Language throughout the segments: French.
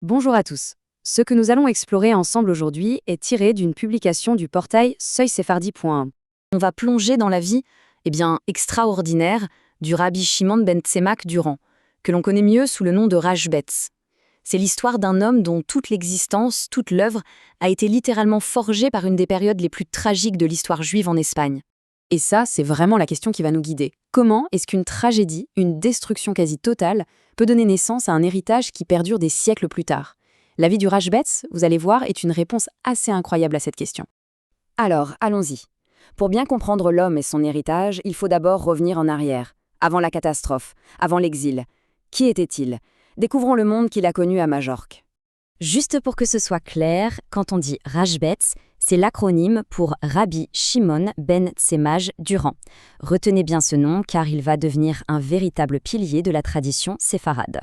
Bonjour à tous. Ce que nous allons explorer ensemble aujourd'hui est tiré d'une publication du portail seuilsephardi.1. On va plonger dans la vie, extraordinaire du Rabbi Shimon ben Tsemak Durand, que l'on connaît mieux sous le nom de Rashbetz. C'est l'histoire d'un homme dont toute l'existence, toute l'œuvre, a été littéralement forgée par une des périodes les plus tragiques de l'histoire juive en Espagne. Et ça, c'est vraiment la question qui va nous guider. Comment est-ce qu'une tragédie, une destruction quasi totale, peut donner naissance à un héritage qui perdure des siècles plus tard? La vie du Rashbetz, vous allez voir, est une réponse assez incroyable à cette question. Alors, allons-y. Pour bien comprendre l'homme et son héritage, il faut d'abord revenir en arrière, avant la catastrophe, avant l'exil. Qui était-il? Découvrons le monde qu'il a connu à Majorque. Juste pour que ce soit clair, quand on dit Rashbetz, c'est l'acronyme pour Rabbi Shimon ben Tsemaj Durand. Retenez bien ce nom car il va devenir un véritable pilier de la tradition séfarade.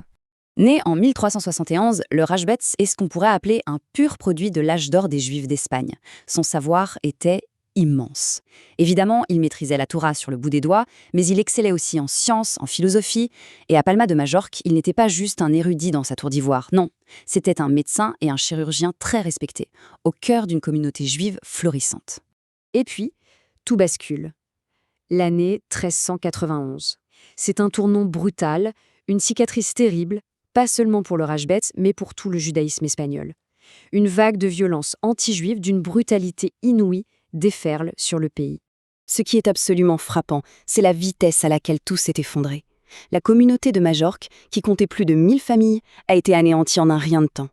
Né en 1371, le Rashbetz est ce qu'on pourrait appeler un pur produit de l'âge d'or des Juifs d'Espagne. Son savoir était immense. Évidemment, il maîtrisait la Torah sur le bout des doigts, mais il excellait aussi en sciences, en philosophie, et à Palma de Majorque, il n'était pas juste un érudit dans sa tour d'ivoire, non, c'était un médecin et un chirurgien très respectés, au cœur d'une communauté juive florissante. Et puis, tout bascule. L'année 1391. C'est un tournant brutal, une cicatrice terrible, pas seulement pour le Rashbetz, mais pour tout le judaïsme espagnol. Une vague de violence anti-juive d'une brutalité inouïe déferle sur le pays. Ce qui est absolument frappant, c'est la vitesse à laquelle tout s'est effondré. La communauté de Majorque, qui comptait plus de 1000 familles, a été anéantie en un rien de temps.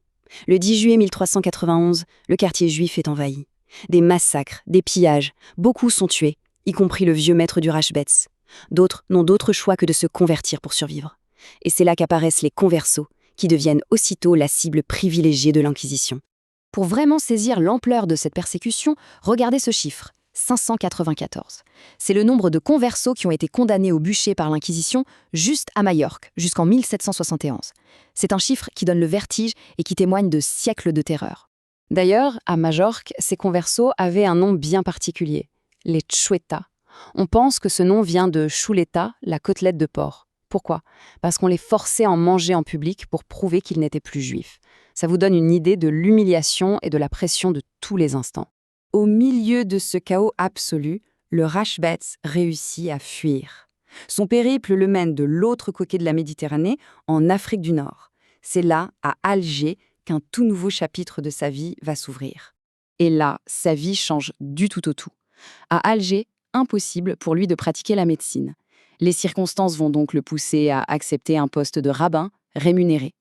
Le 10 juillet 1391, le quartier juif est envahi. Des massacres, des pillages, beaucoup sont tués, y compris le vieux maître du Rashbetz. D'autres n'ont d'autre choix que de se convertir pour survivre. Et c'est là qu'apparaissent les conversos, qui deviennent aussitôt la cible privilégiée de l'Inquisition. Pour vraiment saisir l'ampleur de cette persécution, regardez ce chiffre, 594. C'est le nombre de conversos qui ont été condamnés au bûcher par l'Inquisition juste à Majorque, jusqu'en 1771. C'est un chiffre qui donne le vertige et qui témoigne de siècles de terreur. D'ailleurs, à Majorque, ces conversos avaient un nom bien particulier, les Tchouetas. On pense que ce nom vient de chuleta, la côtelette de porc. Pourquoi? Parce qu'on les forçait à en manger en public pour prouver qu'ils n'étaient plus juifs. Ça vous donne une idée de l'humiliation et de la pression de tous les instants. Au milieu de ce chaos absolu, le Rashbetz réussit à fuir. Son périple le mène de l'autre côté de la Méditerranée, en Afrique du Nord. C'est là, à Alger, qu'un tout nouveau chapitre de sa vie va s'ouvrir. Et là, sa vie change du tout au tout. À Alger, impossible pour lui de pratiquer la médecine. Les circonstances vont donc le pousser à accepter un poste de rabbin rémunéré.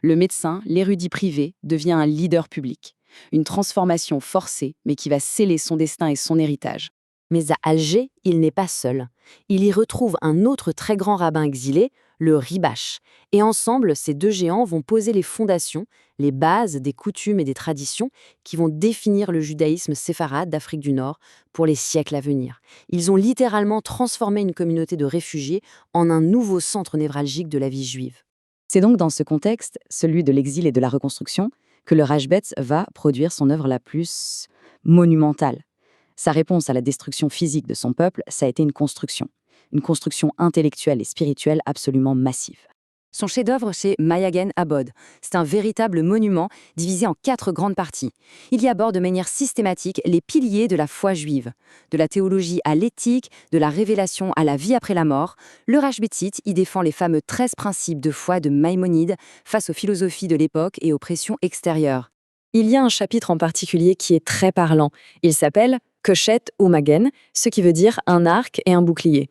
Le médecin, l'érudit privé, devient un leader public. Une transformation forcée, mais qui va sceller son destin et son héritage. Mais à Alger, il n'est pas seul. Il y retrouve un autre très grand rabbin exilé, le Ribache. Et ensemble, ces deux géants vont poser les fondations, les bases des coutumes et des traditions qui vont définir le judaïsme séfarade d'Afrique du Nord pour les siècles à venir. Ils ont littéralement transformé une communauté de réfugiés en un nouveau centre névralgique de la vie juive. C'est donc dans ce contexte, celui de l'exil et de la reconstruction, que le Rashbetz va produire son œuvre la plus monumentale. Sa réponse à la destruction physique de son peuple, ça a été une construction intellectuelle et spirituelle absolument massive. Son chef-d'œuvre, c'est Mayagen Abod. C'est un véritable monument divisé en 4 grandes parties. Il y aborde de manière systématique les piliers de la foi juive. De la théologie à l'éthique, de la révélation à la vie après la mort, le Rashbetzite y défend les fameux 13 principes de foi de Maïmonide face aux philosophies de l'époque et aux pressions extérieures. Il y a un chapitre en particulier qui est très parlant. Il s'appelle Koshet ou Magen, ce qui veut dire un arc et un bouclier.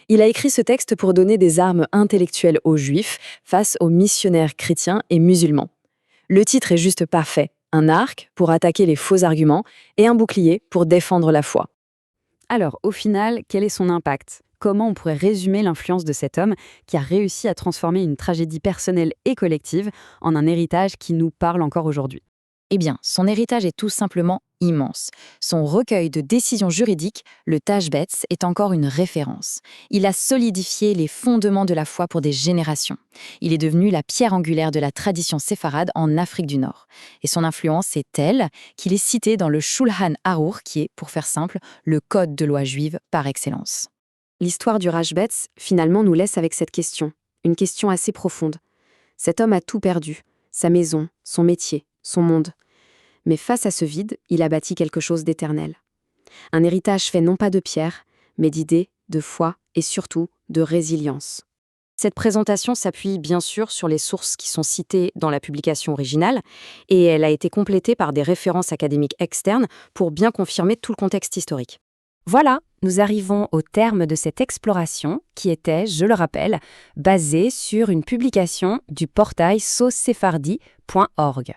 Il a écrit ce texte pour donner des armes intellectuelles aux Juifs face aux missionnaires chrétiens et musulmans. Le titre est juste parfait, un arc pour attaquer les faux arguments et un bouclier pour défendre la foi. Alors, au final, quel est son impact? Comment on pourrait résumer l'influence de cet homme qui a réussi à transformer une tragédie personnelle et collective en un héritage qui nous parle encore aujourd'hui? Eh bien, son héritage est tout simplement immense. Son recueil de décisions juridiques, le Tashbetz, est encore une référence. Il a solidifié les fondements de la foi pour des générations. Il est devenu la pierre angulaire de la tradition séfarade en Afrique du Nord. Et son influence est telle qu'il est cité dans le Shulhan Arour, qui est, pour faire simple, le code de loi juive par excellence. L'histoire du Rashbetz, finalement, nous laisse avec cette question. Une question assez profonde. Cet homme a tout perdu. sa maison, son métier, son monde. Mais face à ce vide, il a bâti quelque chose d'éternel. Un héritage fait non pas de pierre, mais d'idées, de foi et surtout de résilience. Cette présentation s'appuie bien sûr sur les sources qui sont citées dans la publication originale, et elle a été complétée par des références académiques externes pour bien confirmer tout le contexte historique. Voilà, nous arrivons au terme de cette exploration qui était, je le rappelle, basée sur une publication du portail saucesefardi.org.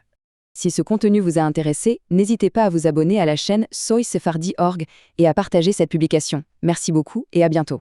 Si ce contenu vous a intéressé, n'hésitez pas à vous abonner à la chaîne Soy Sephardi.org et à partager cette publication. Merci beaucoup et à bientôt.